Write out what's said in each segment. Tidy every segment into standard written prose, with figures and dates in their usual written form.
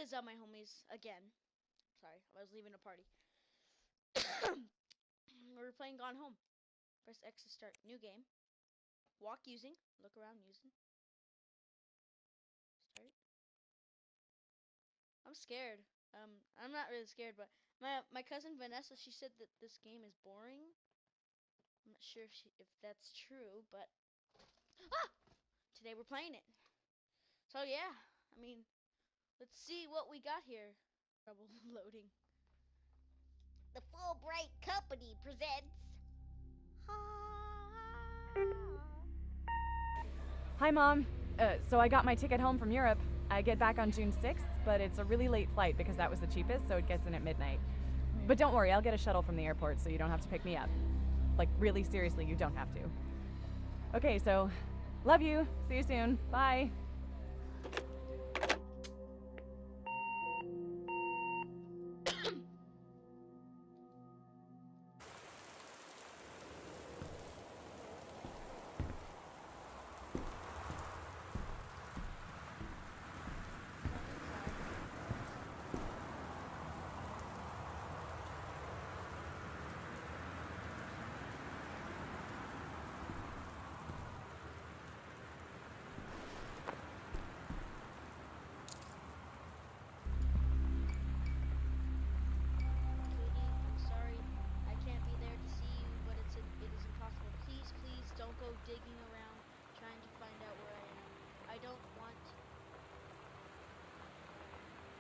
is my homies again. Sorry, I was leaving a party. We're playing Gone Home. Press X to start. New game. Walk using. Look around using. Start. I'm scared. I'm not really scared, but my cousin Vanessa, she said that this game is boring. I'm not sure if that's true, but today we're playing it. So yeah, I mean, let's see what we got here. Trouble loading. The Fulbright Company presents. Hi, Mom. So I got my ticket home from Europe. I get back on June 6th, but it's a really late flight because that was the cheapest, so it gets in at midnight. But don't worry, I'll get a shuttle from the airport so you don't have to pick me up. Like, really seriously, you don't have to. Okay, so, love you. See you soon. Bye. Go digging around trying to find out where I am. I don't want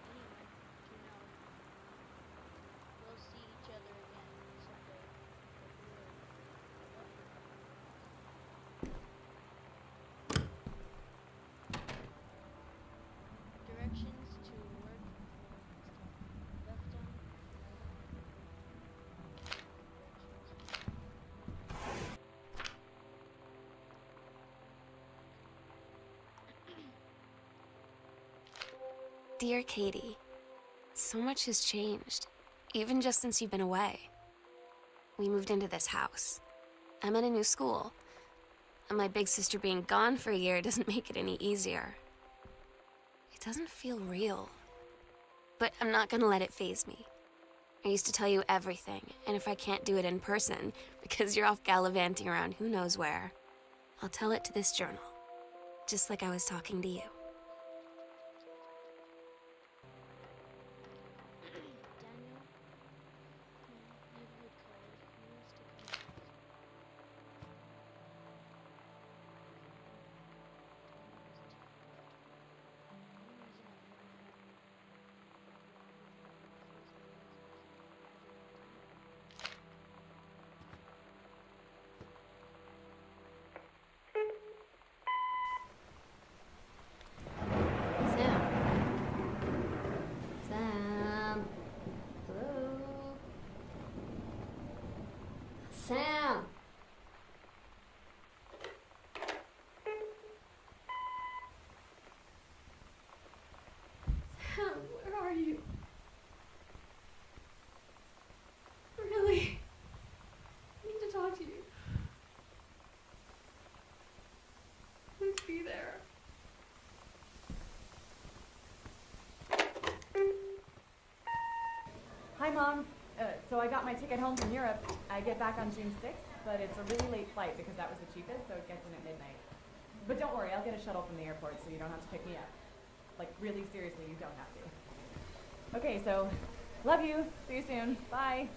anyone to know. We'll see each other again someday. Directions to work. Left on. Dear Katie, so much has changed, even just since you've been away. We moved into this house. I'm at a new school, and my big sister being gone for a year doesn't make it any easier. It doesn't feel real, but I'm not gonna let it faze me. I used to tell you everything, and if I can't do it in person, because you're off gallivanting around who knows where, I'll tell it to this journal, just like I was talking to you. Sam! Sam, where are you? Really? I need to talk to you. Please be there. Hi, Mom. So I got my ticket home from Europe. I get back on June 6th, but it's a really late flight because that was the cheapest, so it gets in at midnight. But don't worry, I'll get a shuttle from the airport so you don't have to pick me up. Like, really seriously, you don't have to. Okay, so, love you. See you soon. Bye.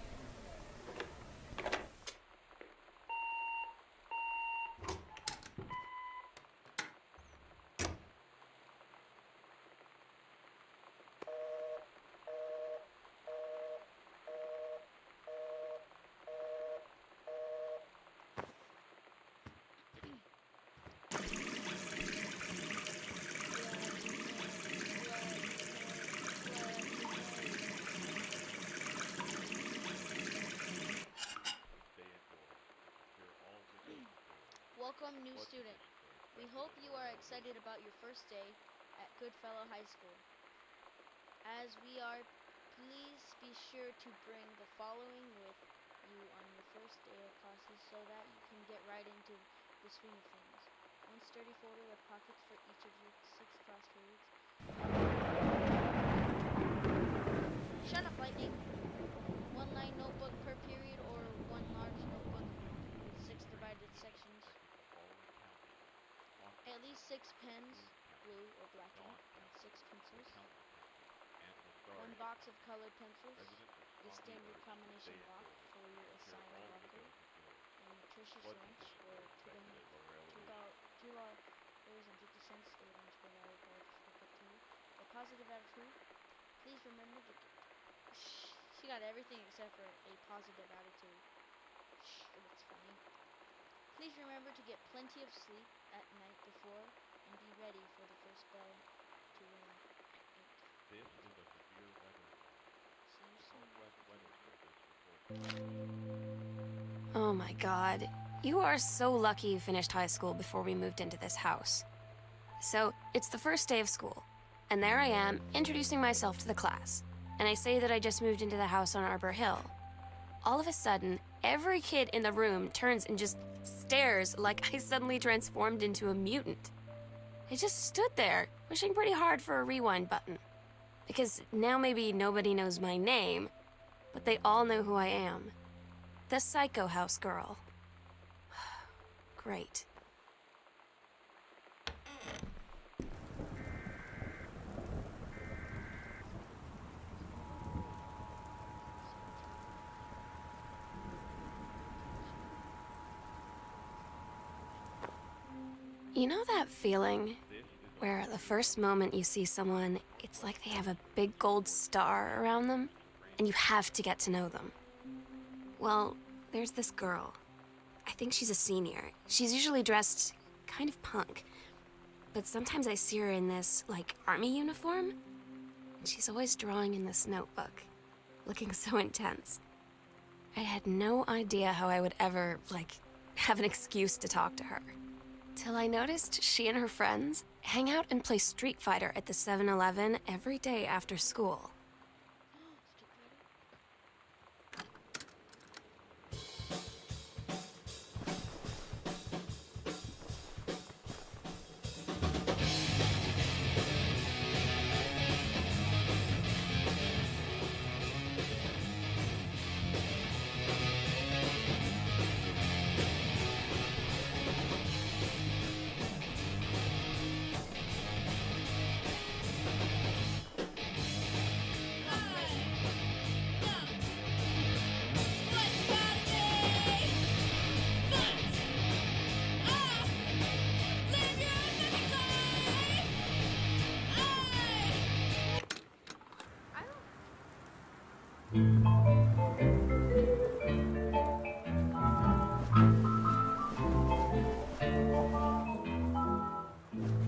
Welcome, new student. We hope you are excited about your first day at Goodfellow High School. As we are, please be sure to bring the following with you on your first day of classes so that you can get right into the swing of things. One sturdy folder with pockets for each of your 6 class periods. these 6 pens, blue or black ink, and 6 pencils. 1 box of colored pencils. A standard combination lock for your assigned marker. A nutritious lunch or $2.50 a lunch per hour cafeteria. A positive attitude. Please remember to. She got everything except for a positive attitude. That's funny. Please remember to get plenty of sleep at night before and be ready for the first bell to ring at 8. This is a severe weather. See you soon. Northwest Weather Service reports. Oh my god. You are so lucky you finished high school before we moved into this house. So, it's the first day of school, and there I am, introducing myself to the class. And I say that I just moved into the house on Arbor Hill. All of a sudden, every kid in the room turns and just stares like I suddenly transformed into a mutant. I just stood there, wishing pretty hard for a rewind button. Because now maybe nobody knows my name, but they all know who I am. The Psycho House Girl. Great. You know that feeling where the first moment you see someone, it's like they have a big gold star around them, and you have to get to know them? Well, there's this girl. I think she's a senior. She's usually dressed kind of punk, but sometimes I see her in this, like, army uniform, and she's always drawing in this notebook, looking so intense. I had no idea how I would ever, like, have an excuse to talk to her. Till I noticed she and her friends hang out and play Street Fighter at the 7-Eleven every day after school.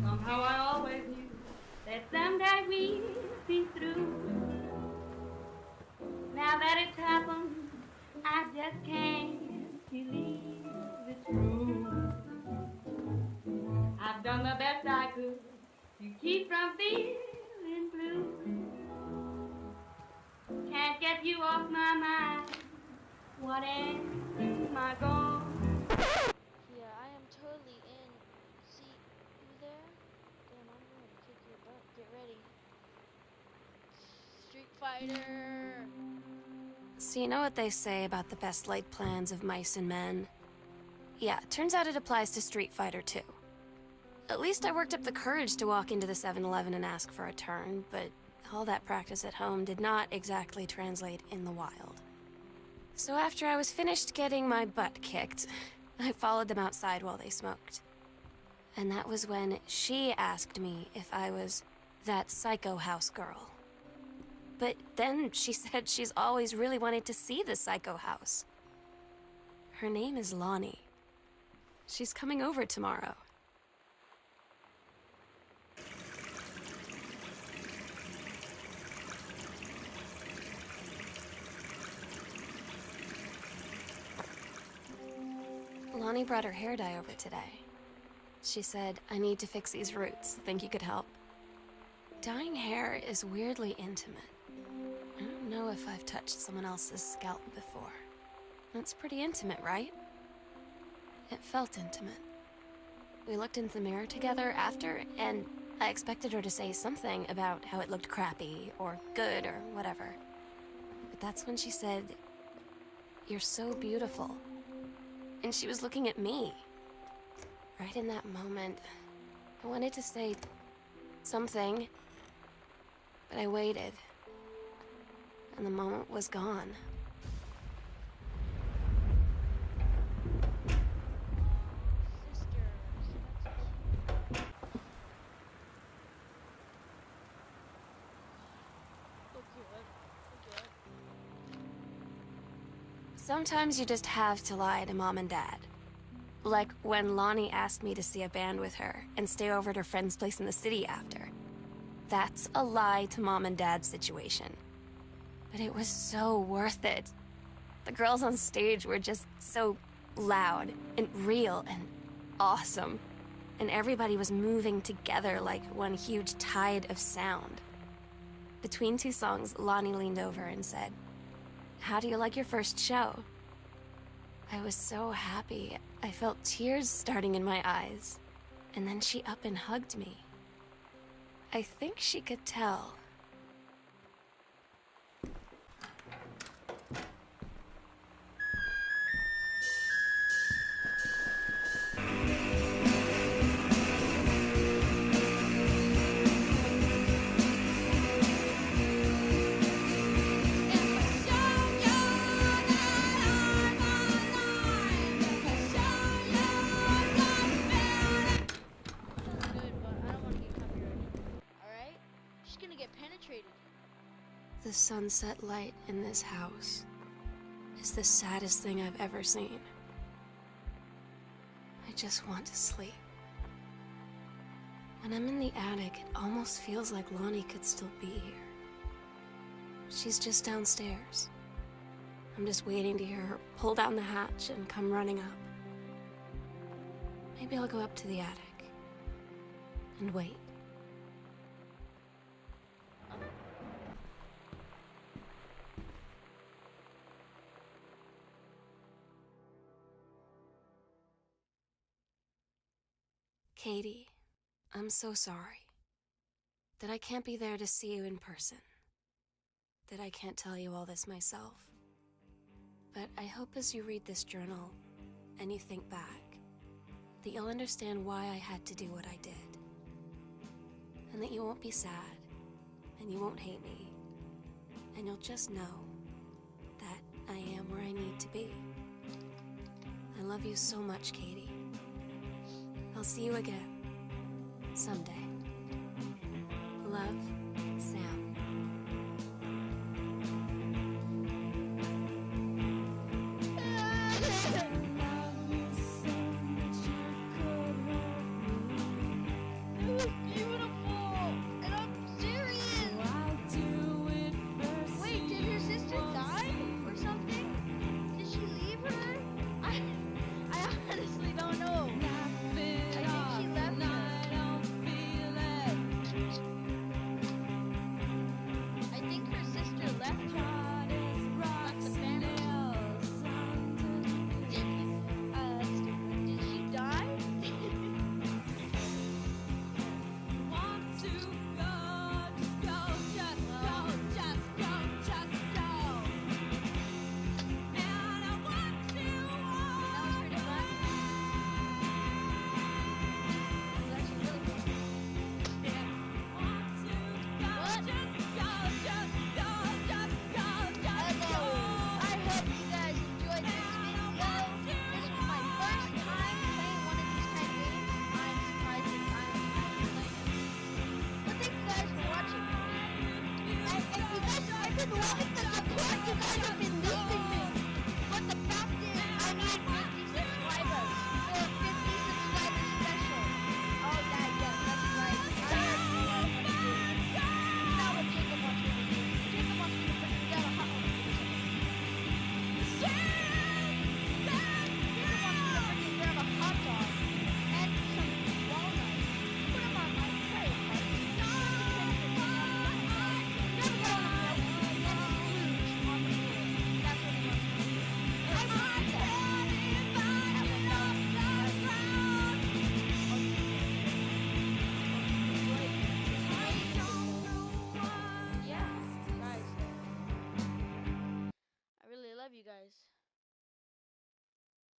Somehow I always knew that someday we'd be through. Now that it's happened, I just can't believe it's true. I've done the best I could to keep from feeling blue. Can't get you off my mind. What am I gonna? Yeah, I am totally in. See, you there? Damn, I'm going to kick your butt. Get ready. Street Fighter! So you know what they say about the best laid plans of mice and men? Yeah, turns out it applies to Street Fighter too. At least I worked up the courage to walk into the 7-Eleven and ask for a turn, but all that practice at home did not exactly translate in the wild. So after I was finished getting my butt kicked, I followed them outside while they smoked. And that was when she asked me if I was that Psycho House Girl. But then she said she's always really wanted to see the Psycho House. Her name is Lonnie. She's coming over tomorrow. Lonnie brought her hair dye over today. She said, I need to fix these roots. Think you could help? Dyeing hair is weirdly intimate. I don't know if I've touched someone else's scalp before. That's pretty intimate, right? It felt intimate. We looked in the mirror together after, and I expected her to say something about how it looked crappy or good or whatever. But that's when she said, "You're so beautiful." And she was looking at me. Right in that moment, I wanted to say something, but I waited, and the moment was gone. Sometimes you just have to lie to Mom and Dad. Like when Lonnie asked me to see a band with her and stay over at her friend's place in the city after. That's a lie to Mom and Dad's situation. But it was so worth it. The girls on stage were just so loud and real and awesome. And everybody was moving together like one huge tide of sound. Between two songs, Lonnie leaned over and said, "How do you like your first show?" I was so happy. I felt tears starting in my eyes. And then she up and hugged me. I think she could tell. The sunset light in this house is the saddest thing I've ever seen. I just want to sleep. When I'm in the attic, it almost feels like Lonnie could still be here. She's just downstairs. I'm just waiting to hear her pull down the hatch and come running up. Maybe I'll go up to the attic and wait. Katie, I'm so sorry that I can't be there to see you in person, that I can't tell you all this myself. But I hope as you read this journal and you think back, that you'll understand why I had to do what I did. And that you won't be sad, and you won't hate me, and you'll just know that I am where I need to be. I love you so much, Katie. I'll see you again, someday. Love, Sam.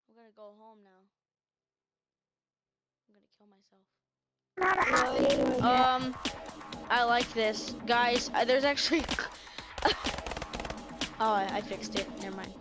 I'm gonna go home now. I'm gonna kill myself. I like this. Guys, there's actually... Oh, I fixed it. Never mind.